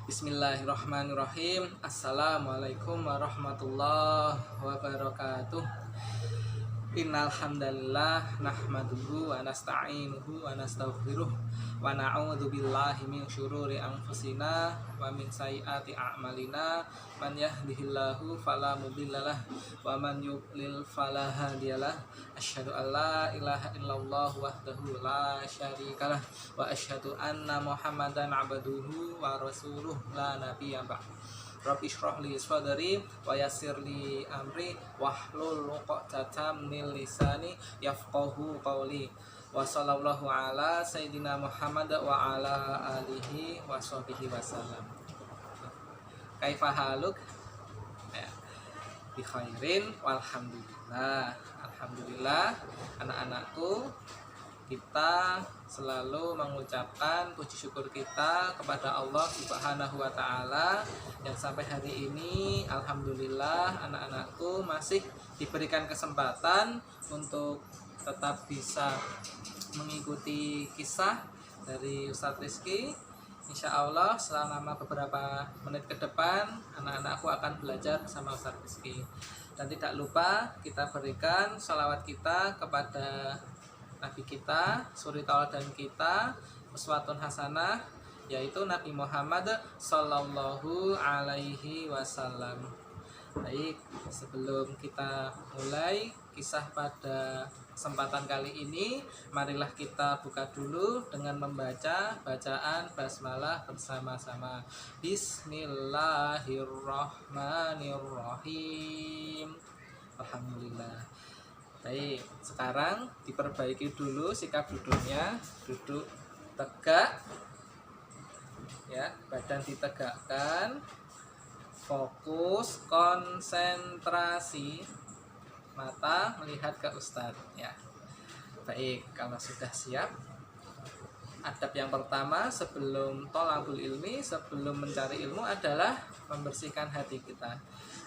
Bismillahirrahmanirrahim. Assalamualaikum warahmatullahi wabarakatuh. Innal hamdalillah nahmaduhu wa nasta'inuhu wa nastaghfiruh wa na'udzu billahi min syururi anfusina wa min sayyiati a'malina. Man yahdihillahu fala mudhillalah wa man yudlil fala hadiyalah. Asyhadu an la ilaha illallah wahdahu la syarikalah wa asyhadu anna Muhammadan abduhu wa rasuluh la nabiyya ba'd. Rabbi shrah li sadri wa yassir li amri wahlul 'uqdatam min lisani yafqahu qawli. Wa sallallahu ala sayyidina Muhammad wa ala alihi wa sahbihi wasallam. Kaifa haluk? Ya. Bi khairin walhamdulillah. Alhamdulillah anak-anakku, kita selalu mengucapkan puji syukur kita kepada Allah Subhanahu wa taala yang sampai hari ini alhamdulillah anak-anakku masih diberikan kesempatan untuk tetap bisa mengikuti kisah dari Ustadz Rizky. Insya Allah selama beberapa menit ke depan anak-anakku akan belajar bersama Ustadz Rizky. Dan tidak lupa kita berikan salawat kita kepada Nabi kita, suri tauladan kita, uswatun hasanah, yaitu Nabi Muhammad Sallallahu Alaihi Wasallam. Baik, sebelum kita mulai kisah pada kesempatan kali ini, marilah kita buka dulu dengan membaca bacaan basmalah bersama-sama. Bismillahirrahmanirrahim. Alhamdulillah. Baik, sekarang diperbaiki dulu sikap duduknya, duduk tegak, ya, badan ditegakkan, fokus, konsentrasi, mata melihat ke Ustadz, ya. Baik, kalau sudah siap, adab yang pertama sebelum thalabul ilmi, sebelum mencari ilmu adalah membersihkan hati kita.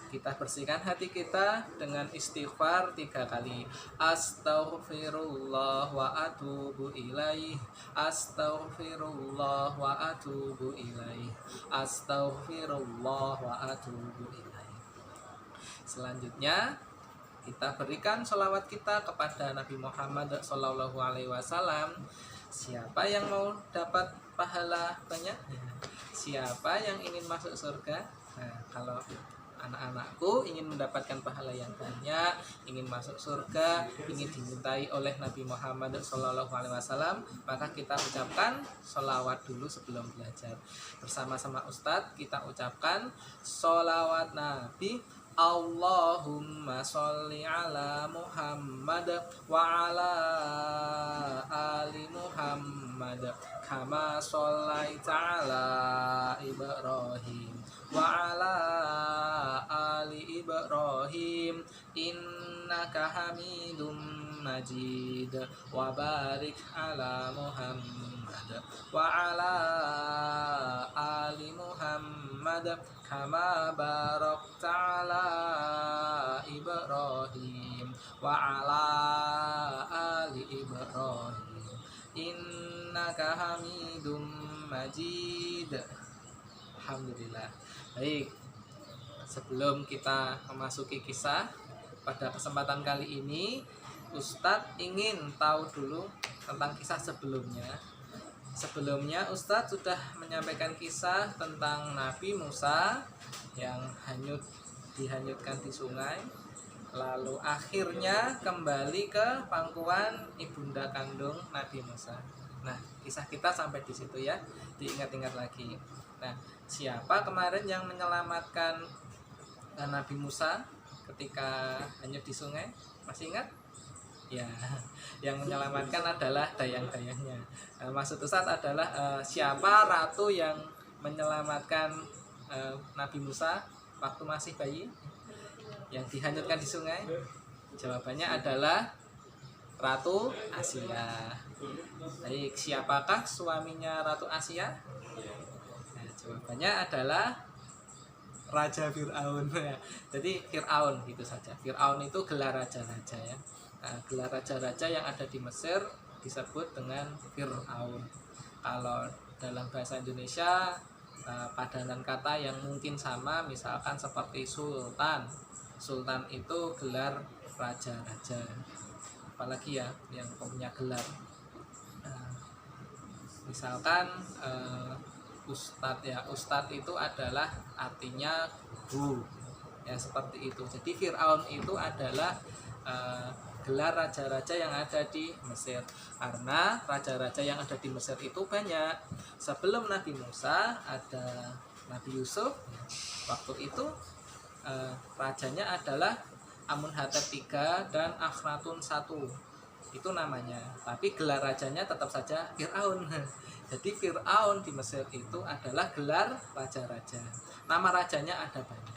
Kita bersihkan hati kita dengan istighfar 3 kali. Astaghfirullah wa atubu ilaih. Astaghfirullah wa atubu ilaih. Astaghfirullah wa atubu ilaih. Selanjutnya kita berikan sholawat kita kepada Nabi Muhammad Sallallahu Alaihi Wasallam. Siapa yang mau dapat pahala banyak? Siapa yang ingin masuk surga? Nah, kalau anak-anakku ingin mendapatkan pahala yang banyak, ingin masuk surga, ingin dimintai oleh Nabi Muhammad Sallallahu Alaihi Wasallam, maka kita ucapkan sholawat dulu sebelum belajar. Bersama-sama Ustadz kita ucapkan sholawat Nabi. Allahumma sholli ala Muhammad wa ala ali Muhammad kama shollaita ala Ibrahim wa ala ali Ibrahim innaka hamidum majid wa barik ala Muhammad wa ala ali Muhammad kama barakta ala Ibrahim wa ala ali Ibrahim innaka hamidum majid. Alhamdulillah. Baik, sebelum kita memasuki kisah pada kesempatan kali ini, Ustadz ingin tahu dulu tentang kisah sebelumnya. Sebelumnya Ustadz sudah menyampaikan kisah tentang Nabi Musa yang dihanyutkan di sungai, lalu akhirnya kembali ke pangkuan ibunda kandung Nabi Musa. Nah, kisah kita sampai di situ ya, diingat-ingat lagi. Nah, siapa kemarin yang menyelamatkan Nabi Musa ketika hanyut di sungai? Masih ingat? Ya, yang menyelamatkan adalah dayang-dayangnya. Maksud Ustadz adalah siapa ratu yang menyelamatkan Nabi Musa waktu masih bayi yang dihanyutkan di sungai? Jawabannya adalah Ratu Asia. Baik, siapakah suaminya Ratu Asia? Nah, jawabannya adalah Raja Fir'aun. Jadi Fir'aun gitu saja. Fir'aun itu gelar raja-raja ya. Nah, gelar raja-raja yang ada di Mesir disebut dengan Fir'aun. Kalau dalam bahasa Indonesia padanan kata yang mungkin sama, misalkan seperti sultan. Sultan itu gelar raja-raja, apalagi ya yang punya gelar. Misalkan ustadz ya, ustadz itu adalah artinya guru ya, seperti itu. Jadi Fir'aun itu adalah gelar raja-raja yang ada di Mesir, karena raja-raja yang ada di Mesir itu banyak. Sebelum Nabi Musa ada Nabi Yusuf, waktu itu rajanya adalah Amunhatep III dan Akhnatun I, itu namanya. Tapi gelar rajanya tetap saja Fir'aun. Jadi Fir'aun di Mesir itu adalah gelar raja-raja, nama rajanya ada banyak.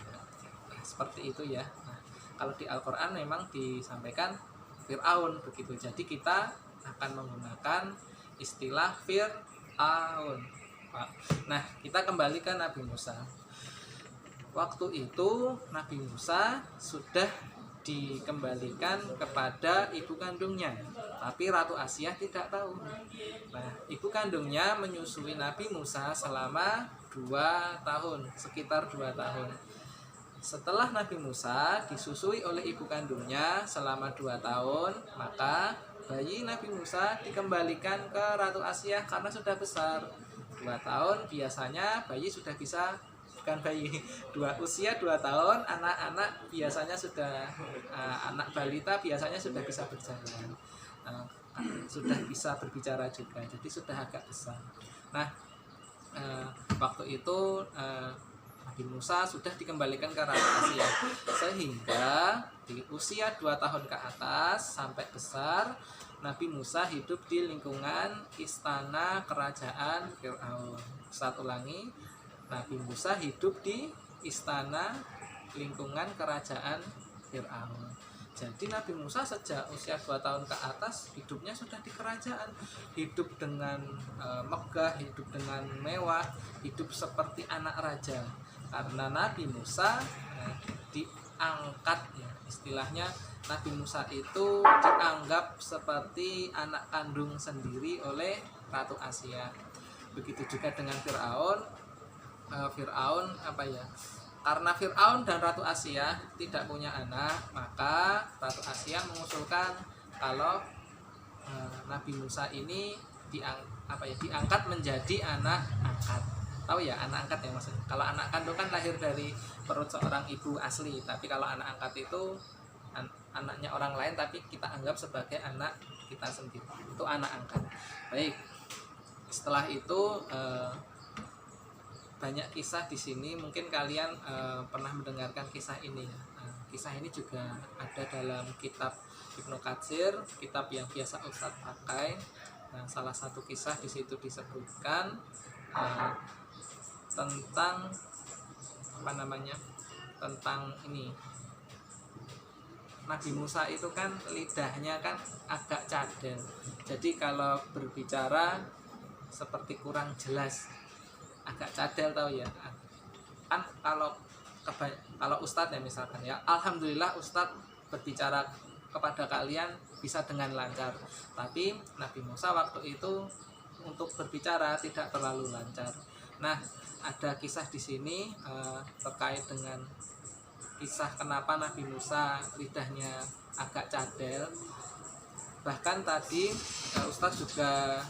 Nah, seperti itu ya. Nah, kalau di Al-Quran memang disampaikan Fir'aun begitu. Jadi kita akan menggunakan istilah Fir'aun. Nah, kita kembali ke Nabi Musa. Waktu itu Nabi Musa sudah dikembalikan kepada ibu kandungnya, tapi Ratu Asia tidak tahu. Nah, ibu kandungnya menyusui Nabi Musa selama 2 tahun, sekitar 2 tahun. Setelah Nabi Musa disusui oleh ibu kandungnya selama 2 tahun, maka bayi Nabi Musa dikembalikan ke Ratu Asia karena sudah besar. 2 tahun biasanya bayi sudah bisa, bukan bayi, usia 2 tahun anak-anak biasanya sudah anak balita biasanya sudah bisa berjalan, sudah bisa berbicara juga, jadi sudah agak besar. Nah, waktu itu Nabi Musa sudah dikembalikan ke Ratu Asia, sehingga di usia 2 tahun ke atas sampai besar Nabi Musa hidup di lingkungan istana kerajaan Fir'aun. Satu ulangi, Nabi Musa hidup di istana lingkungan kerajaan Fir'aun. Jadi Nabi Musa sejak usia 2 tahun ke atas hidupnya sudah di kerajaan, hidup dengan megah, hidup dengan mewah, hidup seperti anak raja. Karena Nabi Musa diangkat ya, istilahnya Nabi Musa itu dianggap seperti anak kandung sendiri oleh Ratu Asia. Begitu juga dengan Fir'aun. Fir'aun apa ya? Karena Fir'aun dan Ratu Asia tidak punya anak, maka Ratu Asia mengusulkan kalau Nabi Musa ini diangkat menjadi anak angkat. Tahu ya anak angkat ya maksudnya. Kalau anak kandung kan lahir dari perut seorang ibu asli, tapi kalau anak angkat itu anaknya orang lain tapi kita anggap sebagai anak kita sendiri, itu anak angkat. Baik, setelah itu banyak kisah di sini, mungkin kalian pernah mendengarkan kisah ini. Kisah ini juga ada dalam kitab Ibnu Katsir, kitab yang biasa Ustadz pakai. Nah, salah satu kisah di situ disebutkan tentang tentang ini. Nabi Musa itu kan lidahnya kan agak cadel, jadi kalau berbicara seperti kurang jelas, agak cadel, tahu ya kan. Kalau Ustadz ya misalkan ya, alhamdulillah Ustadz berbicara kepada kalian bisa dengan lancar, tapi Nabi Musa waktu itu untuk berbicara tidak terlalu lancar. Nah, ada kisah di sini terkait dengan kisah kenapa Nabi Musa lidahnya agak cadel. Bahkan tadi Ustadz juga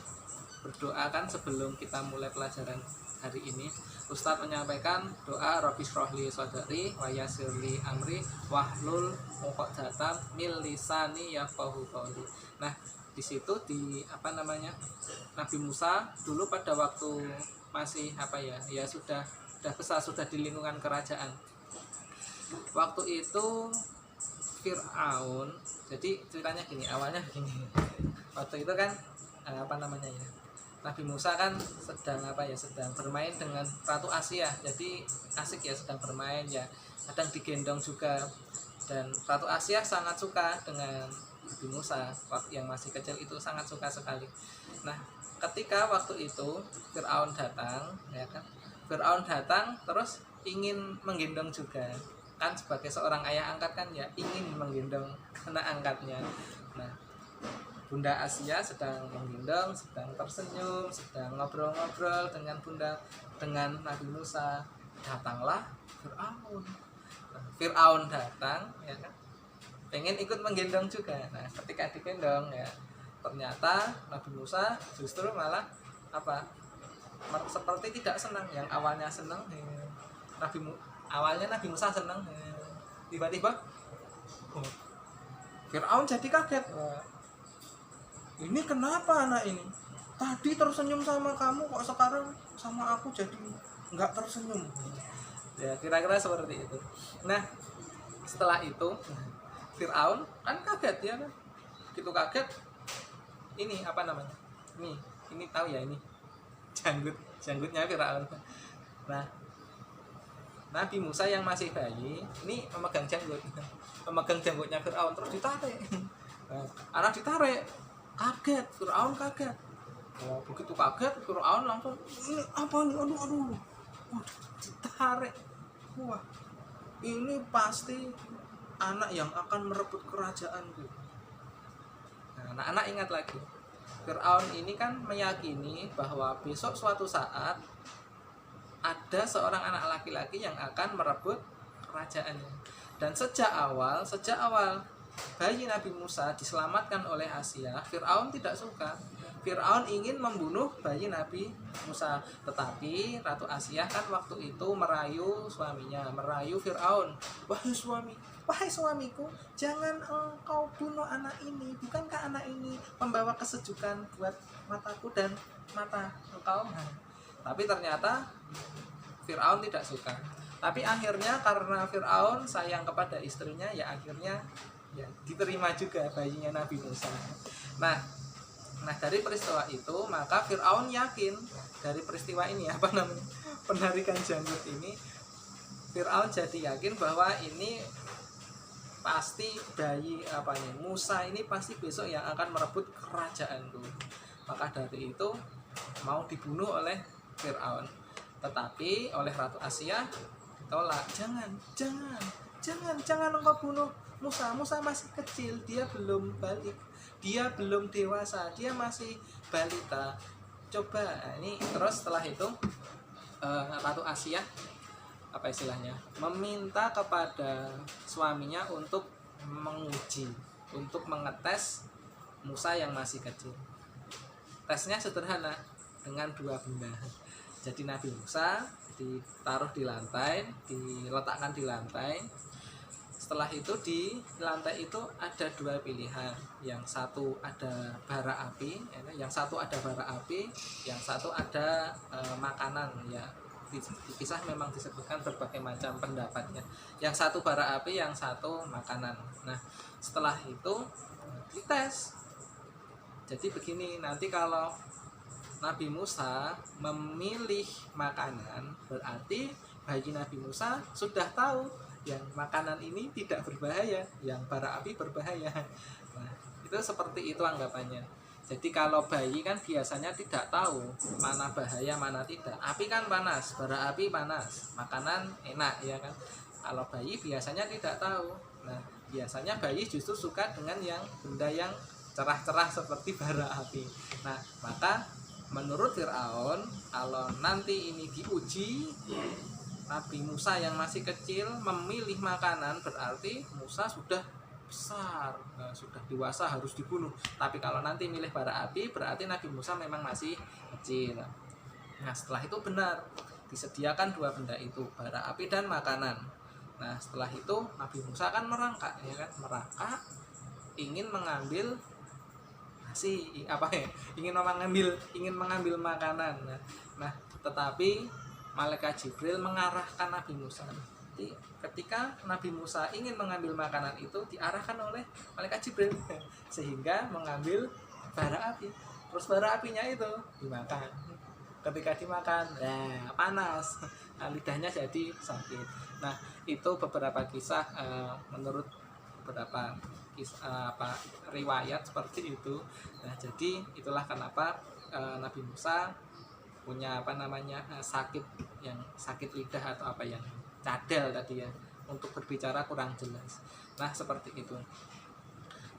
berdoa kan sebelum kita mulai pelajaran hari ini. Ustadz menyampaikan doa Rabbi shrahli sadri wa yassirli amri wahlul 'uqdatam min lisani yafqahu qawli. Nah, di situ Nabi Musa dulu pada waktu masih ya sudah besar, sudah di lingkungan kerajaan. Waktu itu Fir'aun, jadi ceritanya gini, awalnya gini. Waktu itu kan Nabi Musa kan sedang bermain dengan Ratu Asia. Jadi asik ya, sedang bermain ya, kadang digendong juga. Dan Ratu Asia sangat suka dengan Nabi Musa, waktu yang masih kecil itu sangat suka sekali. Nah, ketika waktu itu Fir'aun datang, ya kan? Fir'aun datang terus ingin menggendong juga. Kan sebagai seorang ayah angkat kan ya ingin menggendong anak angkatnya. Nah, Bunda Asia sedang menggendong, sedang tersenyum, sedang ngobrol-ngobrol dengan Nabi Musa. Datanglah Fir'aun. Nah, Fir'aun datang, ya kan? Pengen ikut menggendong juga. Nah, ketika digendong ya, ternyata Nabi Musa justru malah apa? Seperti tidak senang. Yang awalnya senang, awalnya Nabi Musa senang, tiba-tiba Fir'aun jadi kaget. Ini kenapa anak ini? Tadi tersenyum sama kamu, kok sekarang sama aku jadi nggak tersenyum? Ya kira-kira seperti itu. Nah, setelah itu Fir'aun kan kaget ya kan? Gitu kaget. Ini apa namanya? Ini tahu ya, ini janggutnya Fir'aun. Nah, Nabi Musa yang masih bayi ini memegang janggutnya Fir'aun, terus ditarik. Nah, anak ditarik, kaget, Fir'aun kaget. Begitu kaget, Fir'aun langsung, ini apa nih? Aduh, ditarik. Wah, ini pasti anak yang akan merebut kerajaanku. Nah, anak-anak ingat lagi, Fir'aun ini kan meyakini bahwa besok suatu saat ada seorang anak laki-laki yang akan merebut kerajaannya. Dan sejak awal bayi Nabi Musa diselamatkan oleh Asia, Fir'aun tidak suka. Fir'aun ingin membunuh bayi Nabi Musa, tetapi Ratu Asia kan waktu itu merayu suaminya, merayu Fir'aun. Wahai suamiku, jangan engkau bunuh anak ini. Bukankah anak ini membawa kesejukan buat mataku dan mata engkau? Tapi ternyata Fir'aun tidak suka. Tapi akhirnya karena Fir'aun sayang kepada istrinya, ya akhirnya ya diterima juga bayinya Nabi Musa. Nah dari peristiwa itu maka Fir'aun yakin, dari peristiwa ini penarikan janggut ini, Fir'aun jadi yakin bahwa ini pasti bayi Musa ini pasti besok yang akan merebut kerajaanku. Maka dari itu mau dibunuh oleh Fir'aun, tetapi oleh Ratu Asia ditolak. Jangan engkau bunuh Musa masih kecil, dia belum balik, dia belum dewasa, dia masih balita. Coba ini terus setelah itu Ratu Asia meminta kepada suaminya untuk menguji, untuk mengetes Musa yang masih kecil. Tesnya sederhana, dengan 2 benda. Jadi Nabi Musa ditaruh di lantai, diletakkan di lantai. Setelah itu di lantai itu ada 2 pilihan. Yang satu ada bara api, yang satu ada makanan ya. Di kisah memang disebutkan berbagai macam pendapatnya. Yang satu bara api, yang satu makanan. Nah, setelah itu dites. Jadi begini, nanti kalau Nabi Musa memilih makanan, berarti bayi Nabi Musa sudah tahu yang makanan ini tidak berbahaya, yang bara api berbahaya. Nah, itu seperti itu anggapannya. Jadi kalau bayi kan biasanya tidak tahu mana bahaya mana tidak. Api kan panas, bara api panas, makanan enak ya kan. Kalau bayi biasanya tidak tahu. Nah, biasanya bayi justru suka dengan benda yang cerah-cerah seperti bara api. Nah, maka menurut Fir'aun, kalau nanti ini diuji, Nabi Musa yang masih kecil memilih makanan, berarti Musa sudah besar, sudah dewasa, harus dibunuh. Tapi kalau nanti milih bara api, berarti Nabi Musa memang masih kecil. Nah, setelah itu benar disediakan 2 benda itu, bara api dan makanan. Nah, setelah itu Nabi Musa kan merangkak, ingin mengambil ingin mengambil makanan. Nah, tetapi malaikat Jibril mengarahkan Nabi Musa. Jadi ketika Nabi Musa ingin mengambil makanan itu diarahkan oleh malaikat Jibril sehingga mengambil bara api. Terus bara apinya itu dimakan. Ketika dimakan, panas. Lidahnya jadi sakit. Nah, itu beberapa kisah menurut beberapa riwayat seperti itu. Nah, jadi itulah kenapa Nabi Musa punya sakit lidah atau cadel tadi ya, untuk berbicara kurang jelas. Nah, seperti itu.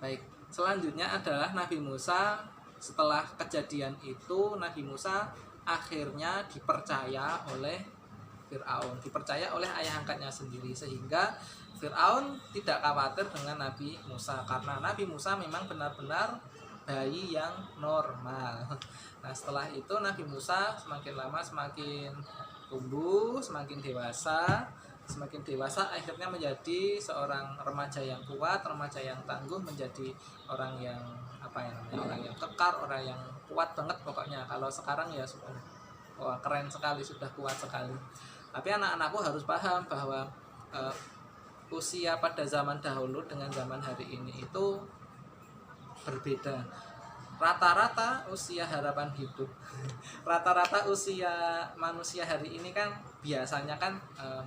Baik, Selanjutnya adalah Nabi Musa. Setelah kejadian itu, Nabi Musa akhirnya dipercaya oleh Fir'aun, dipercaya oleh ayah angkatnya sendiri, sehingga Fir'aun tidak khawatir dengan Nabi Musa karena Nabi Musa memang benar-benar bayi yang normal. Nah, setelah itu Nabi Musa semakin lama semakin tumbuh, semakin dewasa. Semakin dewasa akhirnya menjadi seorang remaja yang kuat, remaja yang tangguh, menjadi orang yang orang yang kekar, orang yang kuat banget pokoknya. Kalau sekarang ya sudah, wah keren sekali, sudah kuat sekali. Tapi anak-anakku harus paham bahwa usia pada zaman dahulu dengan zaman hari ini itu berbeda. Rata-rata usia harapan hidup, rata-rata usia manusia hari ini kan biasanya kan 60,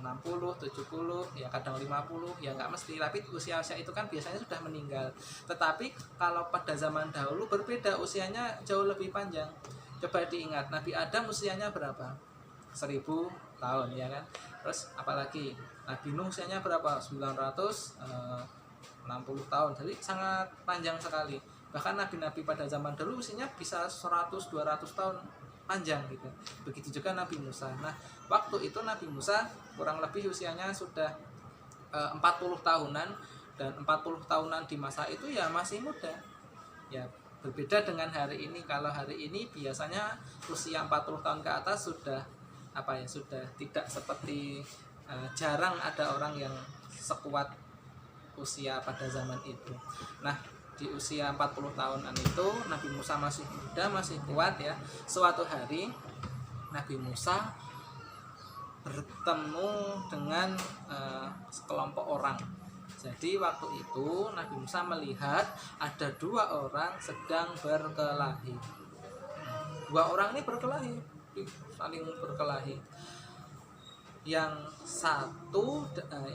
70, ya kadang 50, ya nggak mesti, tapi usia-usia itu kan biasanya sudah meninggal. Tetapi kalau pada zaman dahulu berbeda, usianya jauh lebih panjang. Coba diingat, Nabi Adam usianya berapa? 1000 tahun, ya kan? Terus apalagi Nabi Nuh usianya berapa? 960 tahun. Jadi sangat panjang sekali. Bahkan nabi-nabi pada zaman dulu usianya bisa 100-200 tahun panjang gitu. Begitu juga Nabi Musa. Nah, waktu itu Nabi Musa kurang lebih usianya sudah 40 tahunan, dan 40 tahunan di masa itu ya masih muda. Ya, berbeda dengan hari ini. Kalau hari ini biasanya usia 40 tahun ke atas sudah sudah tidak seperti jarang ada orang yang sekuat usia pada zaman itu. Nah, di usia 40 tahunan itu Nabi Musa masih muda, masih kuat ya. Suatu hari Nabi Musa bertemu dengan sekelompok orang. Jadi waktu itu Nabi Musa melihat ada 2 orang sedang berkelahi. 2 orang ini berkelahi, saling berkelahi. Yang satu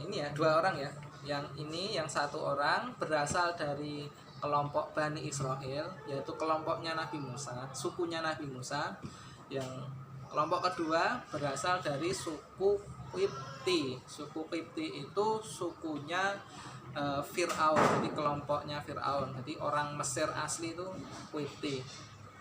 ini ya 2 orang ya. Yang satu orang berasal dari kelompok Bani Israel, yaitu kelompoknya Nabi Musa, sukunya Nabi Musa. Yang kelompok kedua berasal dari suku Qibti. Suku Qibti itu sukunya Fir'aun, jadi kelompoknya Fir'aun. Jadi orang Mesir asli itu Qibti.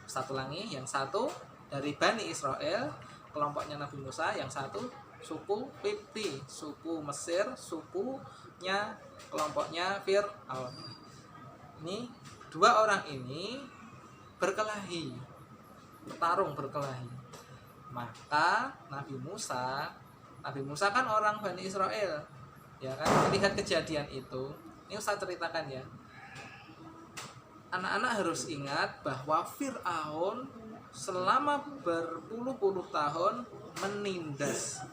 Satu lagi, yang satu dari Bani Israel, kelompoknya Nabi Musa. Yang satu suku Qibti, suku Mesir, sukunya kelompoknya Fir'aun. Ini 2 orang ini berkelahi, bertarung, berkelahi. Maka Nabi Musa kan orang Bani Israel, ya kan? Melihat kejadian itu, ini Ustaz ceritakan ya. Anak-anak harus ingat bahwa Fir'aun selama berpuluh-puluh tahun menindas.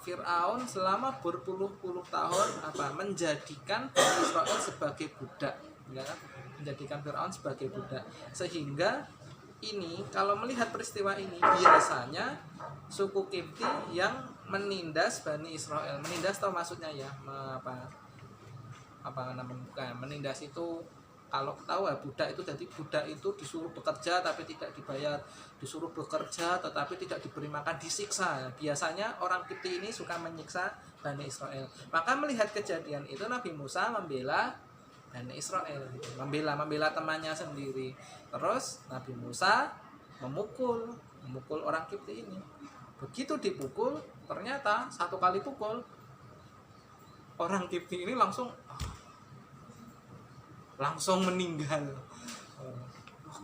Fir'aun selama berpuluh-puluh tahun menjadikan Bani Israel sebagai budak, ya kan? Menjadikan Fir'aun sebagai budak. Sehingga ini kalau melihat peristiwa ini, biasanya suku Qibti yang menindas Bani Israel. Menindas tahu maksudnya ya, menindas itu kalau tahu ya, budak itu, jadi budak itu disuruh bekerja tapi tidak dibayar, disuruh bekerja tetapi tidak diberi makan, disiksa. Biasanya orang Qibti ini suka menyiksa Bani Israel. Maka melihat kejadian itu Nabi Musa membela Bani Israel, membela temannya sendiri. Terus Nabi Musa memukul orang Qibti ini. Begitu dipukul, ternyata 1 kali pukul orang Qibti ini langsung meninggal.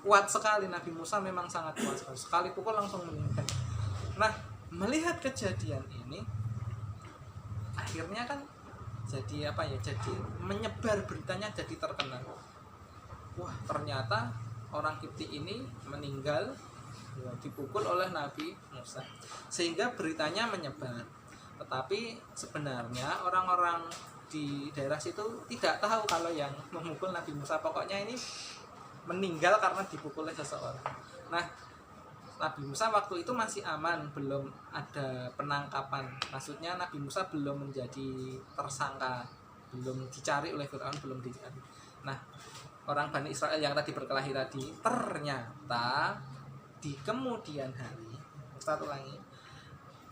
Kuat sekali Nabi Musa, memang sangat kuat sekali. Sekali pukul langsung meninggal. Nah, melihat kejadian ini, akhirnya kan jadi jadi menyebar beritanya, jadi terkenal. Wah, ternyata orang Qibti ini meninggal dipukul oleh Nabi Musa, sehingga beritanya menyebar. Tetapi sebenarnya orang-orang di daerah situ tidak tahu kalau yang memukul Nabi Musa. Pokoknya ini meninggal karena dipukul oleh seseorang. Nah, Nabi Musa waktu itu masih aman, belum ada penangkapan. Maksudnya Nabi Musa belum menjadi tersangka, belum dicari oleh Fir'aun, belum dicari. Nah, orang Bani Israel yang tadi berkelahi tadi, ternyata di kemudian hari, satu lagi,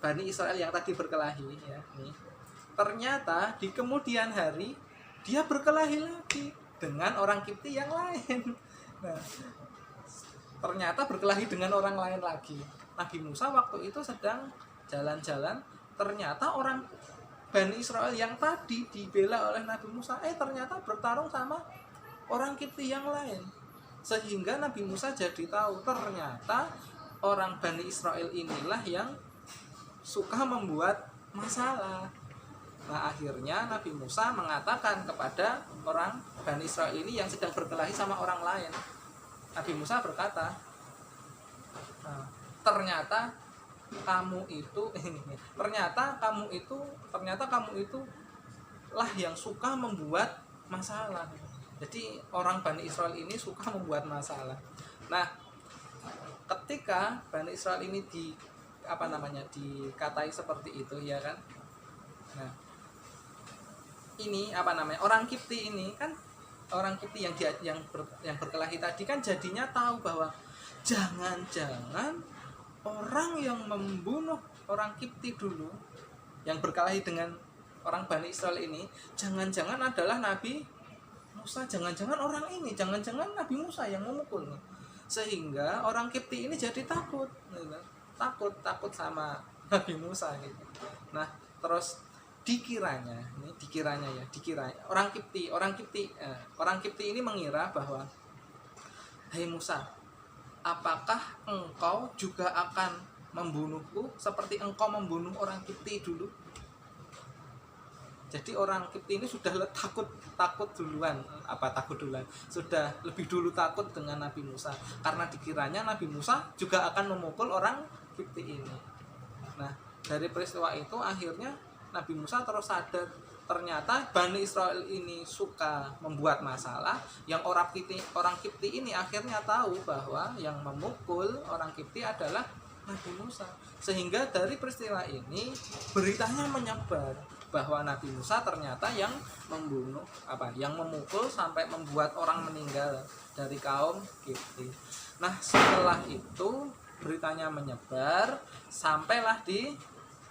Bani Israel yang tadi berkelahi ya, nih, ternyata di kemudian hari dia berkelahi lagi dengan orang Kipti yang lain. Nah, ternyata berkelahi dengan orang lain lagi. Nabi Musa waktu itu sedang jalan-jalan, ternyata orang Bani Israel yang tadi dibela oleh Nabi Musa ternyata bertarung sama orang Kipti yang lain. Sehingga Nabi Musa jadi tahu ternyata orang Bani Israel inilah yang suka membuat masalah. Nah, akhirnya Nabi Musa mengatakan kepada orang Bani Israel ini yang sedang berkelahi sama orang lain. Nabi Musa berkata, ternyata kamu itu lah yang suka membuat masalah. Jadi orang Bani Israel ini suka membuat masalah. Nah, ketika Bani Israel ini dikatai seperti itu, ya kan? Nah, ini orang Kipti ini kan, orang Kipti yang berkelahi tadi kan jadinya tahu bahwa jangan-jangan orang yang membunuh orang Kipti dulu yang berkelahi dengan orang Bani Israel ini jangan-jangan adalah Nabi Musa, jangan-jangan orang ini, jangan-jangan Nabi Musa yang memukul. Sehingga orang Kipti ini jadi takut sama Nabi Musa gitu. Nah, terus dikiranya orang Kipti ini mengira bahwa, "Hai Musa, apakah engkau juga akan membunuhku seperti engkau membunuh orang Kipti dulu?" Jadi orang Kipti ini sudah takut duluan, sudah lebih dulu takut dengan Nabi Musa karena dikiranya Nabi Musa juga akan memukul orang Kipti ini. Nah, dari peristiwa itu akhirnya Nabi Musa terus sadar ternyata Bani Israel ini suka membuat masalah. Yang orang Kipti ini akhirnya tahu bahwa yang memukul orang Kipti adalah Nabi Musa. Sehingga dari peristiwa ini beritanya menyebar bahwa Nabi Musa ternyata yang memukul sampai membuat orang meninggal dari kaum Kipti. Nah, setelah itu beritanya menyebar sampailah di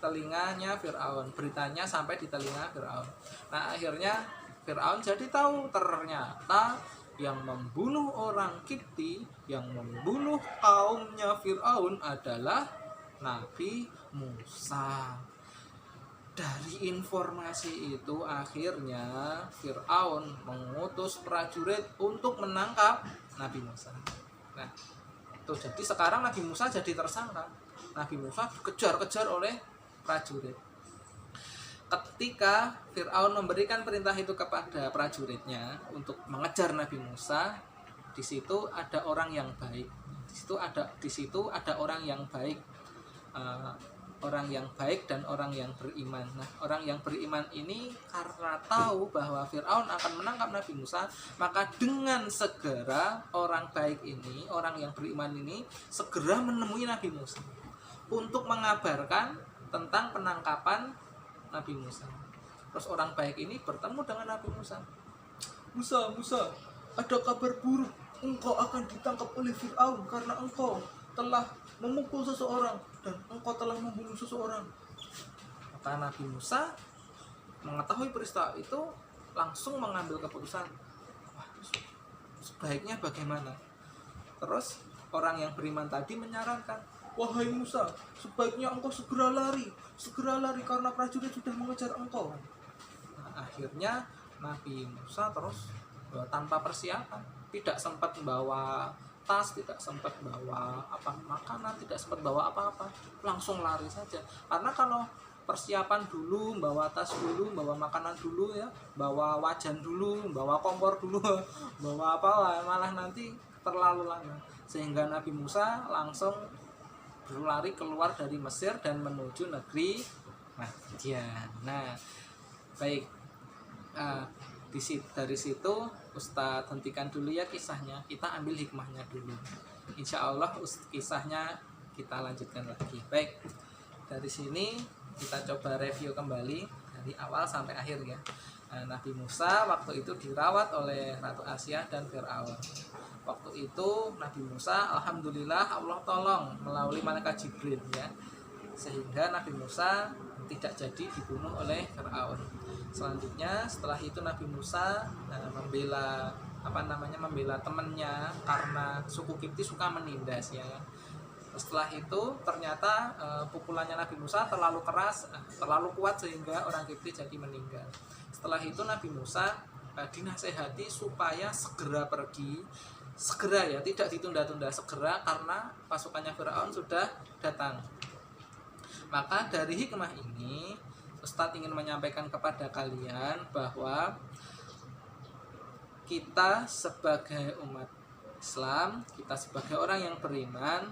telinganya Fir'aun. Beritanya sampai di telinga Fir'aun. Nah, akhirnya Fir'aun jadi tahu ternyata yang membunuh orang Kipti, yang membunuh kaumnya Fir'aun adalah Nabi Musa. Dari informasi itu akhirnya Fir'aun mengutus prajurit untuk menangkap Nabi Musa. Nah, itu jadi sekarang Nabi Musa jadi tersangka. Nabi Musa dikejar-kejar oleh prajurit. Ketika Fir'aun memberikan perintah itu kepada prajuritnya untuk mengejar Nabi Musa, di situ ada orang yang baik. Di situ ada orang yang baik. Orang yang baik dan orang yang beriman. Nah, orang yang beriman ini karena tahu bahwa Fir'aun akan menangkap Nabi Musa, maka dengan segera orang baik ini, orang yang beriman ini segera menemui Nabi Musa untuk mengabarkan tentang penangkapan Nabi Musa. Terus orang baik ini bertemu dengan Nabi Musa. Musa, ada kabar buruk. Engkau akan ditangkap oleh Fir'aun karena engkau telah memukul seseorang dan engkau telah membunuh seseorang. Maka Nabi Musa mengetahui peristiwa itu langsung mengambil keputusan, sebaiknya bagaimana? Terus orang yang beriman tadi menyarankan, "Wahai Musa, sebaiknya engkau segera lari karena prajurit sudah mengejar engkau." Nah, akhirnya Nabi Musa terus tanpa persiapan, tidak sempat membawa tas, tidak sempat bawa makanan, tidak sempat bawa apa-apa, langsung lari saja. Karena kalau persiapan dulu, bawa tas dulu, bawa makanan dulu ya, bawa wajan dulu, bawa kompor dulu, bawa apa, malah nanti terlalu lama. Sehingga Nabi Musa langsung berlari keluar dari Mesir dan menuju negeri Madian. Nah, baik, dari situ Ustadz hentikan dulu ya kisahnya, kita ambil hikmahnya dulu. Insya Allah kisahnya kita lanjutkan lagi. Baik, dari sini kita coba review kembali dari awal sampai akhir ya. Nabi Musa waktu itu dirawat oleh Ratu Asia dan Fir'aun. Waktu itu Nabi Musa alhamdulillah Allah tolong melalui malaikat Jibril ya, sehingga Nabi Musa tidak jadi dibunuh oleh Fir'aun. Selanjutnya setelah itu Nabi Musa membela temannya karena suku Kipti suka menindas ya. Setelah itu ternyata pukulannya Nabi Musa terlalu keras, terlalu kuat sehingga orang Kipti jadi meninggal. Setelah itu Nabi Musa dinasehati supaya segera pergi, segera ya, tidak ditunda-tunda, segera karena pasukannya Firaun sudah datang. Maka dari hikmah ini Ustadz ingin menyampaikan kepada kalian bahwa kita sebagai umat Islam, kita sebagai orang yang beriman,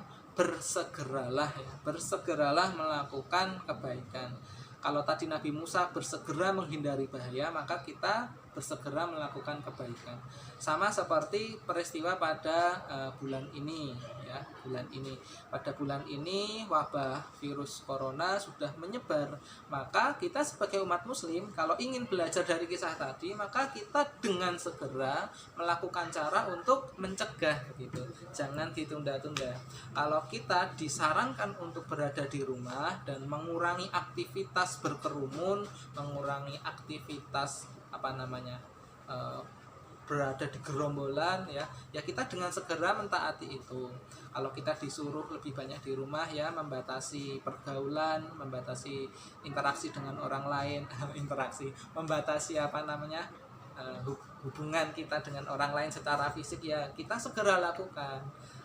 bersegeralah melakukan kebaikan. Kalau tadi Nabi Musa bersegera menghindari bahaya, maka kita bersegera melakukan kebaikan. Sama seperti peristiwa pada bulan ini ya, pada bulan ini wabah virus corona sudah menyebar. Maka kita sebagai umat muslim kalau ingin belajar dari kisah tadi, maka kita dengan segera melakukan cara untuk mencegah gitu. Jangan ditunda-tunda. Kalau kita disarankan untuk berada di rumah dan mengurangi aktivitas berkerumun, mengurangi aktivitas berada di gerombolan ya kita dengan segera mentaati itu. Kalau kita disuruh lebih banyak di rumah ya, membatasi pergaulan, membatasi interaksi dengan orang lain, membatasi hubungan kita dengan orang lain secara fisik ya, kita segera lakukan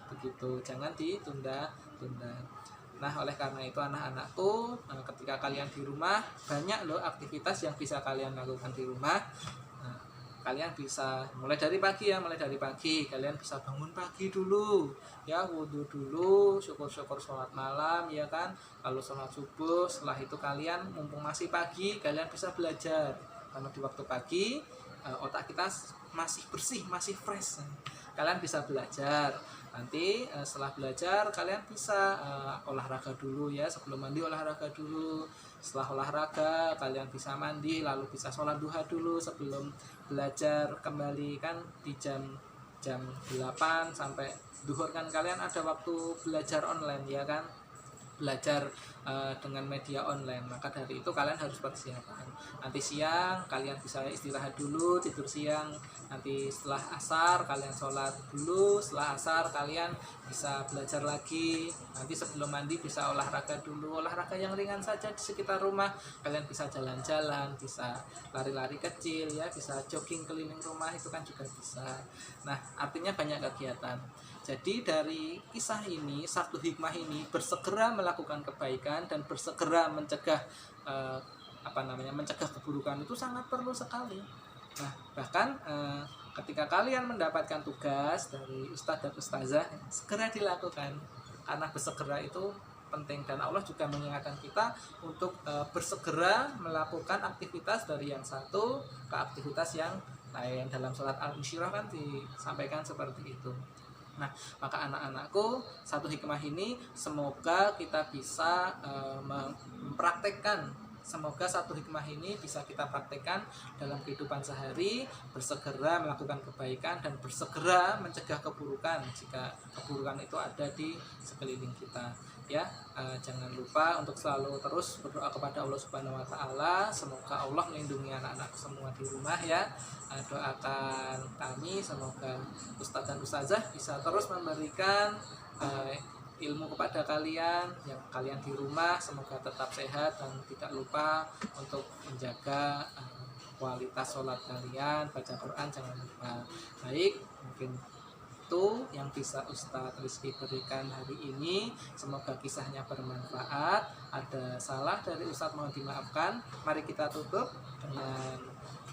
begitu, jangan ditunda-tunda. Nah, oleh karena itu anak-anakku, ketika kalian di rumah, banyak loh aktivitas yang bisa kalian lakukan di rumah. Kalian bisa mulai dari pagi kalian bisa bangun pagi dulu ya, wudhu dulu, syukur-syukur sholat malam ya kan. Lalu sholat subuh, setelah itu kalian mumpung masih pagi, kalian bisa belajar karena di waktu pagi otak kita masih bersih, masih fresh. Kalian bisa belajar. Nanti setelah belajar kalian bisa olahraga dulu ya, sebelum mandi olahraga dulu. Setelah olahraga kalian bisa mandi, lalu bisa sholat duha dulu sebelum belajar kembali kan di jam 8 sampai duhur kan kalian ada waktu belajar online ya kan, belajar dengan media online. Maka dari itu kalian harus persiapan. Nanti siang kalian bisa istirahat dulu, tidur siang. Nanti setelah asar kalian sholat dulu, setelah asar kalian bisa belajar lagi. Nanti sebelum mandi bisa olahraga dulu, olahraga yang ringan saja di sekitar rumah. Kalian bisa jalan-jalan, bisa lari-lari kecil ya, bisa jogging keliling rumah, itu kan juga bisa. Nah, artinya banyak kegiatan. Jadi dari kisah ini, satu hikmah ini, bersegera melakukan kebaikan dan bersegera mencegah mencegah keburukan itu sangat perlu sekali. Nah, bahkan ketika kalian mendapatkan tugas dari ustadz dan ustazah, segera dilakukan karena bersegera itu penting, dan Allah juga mengingatkan kita untuk bersegera melakukan aktivitas dari yang satu ke aktivitas yang lain. Dalam surat Al-Insyirah kan disampaikan seperti itu. Nah, maka anak-anakku, satu hikmah ini semoga kita bisa mempraktekkan. Semoga satu hikmah ini bisa kita praktekkan dalam kehidupan sehari, bersegera melakukan kebaikan dan bersegera mencegah keburukan jika keburukan itu ada di sekeliling kita. Ya, jangan lupa untuk selalu terus berdoa kepada Allah Subhanahu wa taala. Semoga Allah melindungi anak-anak semua di rumah ya. Doakan kami semoga ustadz dan ustazah bisa terus memberikan ilmu kepada kalian yang kalian di rumah, semoga tetap sehat dan tidak lupa untuk menjaga kualitas sholat kalian, baca Quran jangan lupa. Baik, mungkin itu yang bisa Ustadz Rizky berikan hari ini. Semoga kisahnya bermanfaat. Ada salah dari Ustadz mohon dimaafkan. Mari kita tutup dengan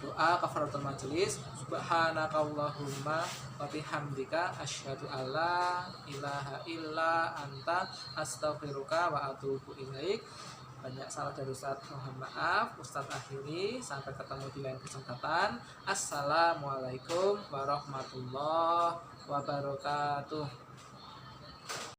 doa kafaratul majelis. Subhanakallahumma wa bihamdika asyhadu alla ilaha illa anta astaghfiruka wa atubu ilaik. Banyak salah dari Ustadz, mohon maaf. Ustadz akhiri, sampai ketemu di lain kesempatan. Assalamualaikum warahmatullahi wabarakatuh.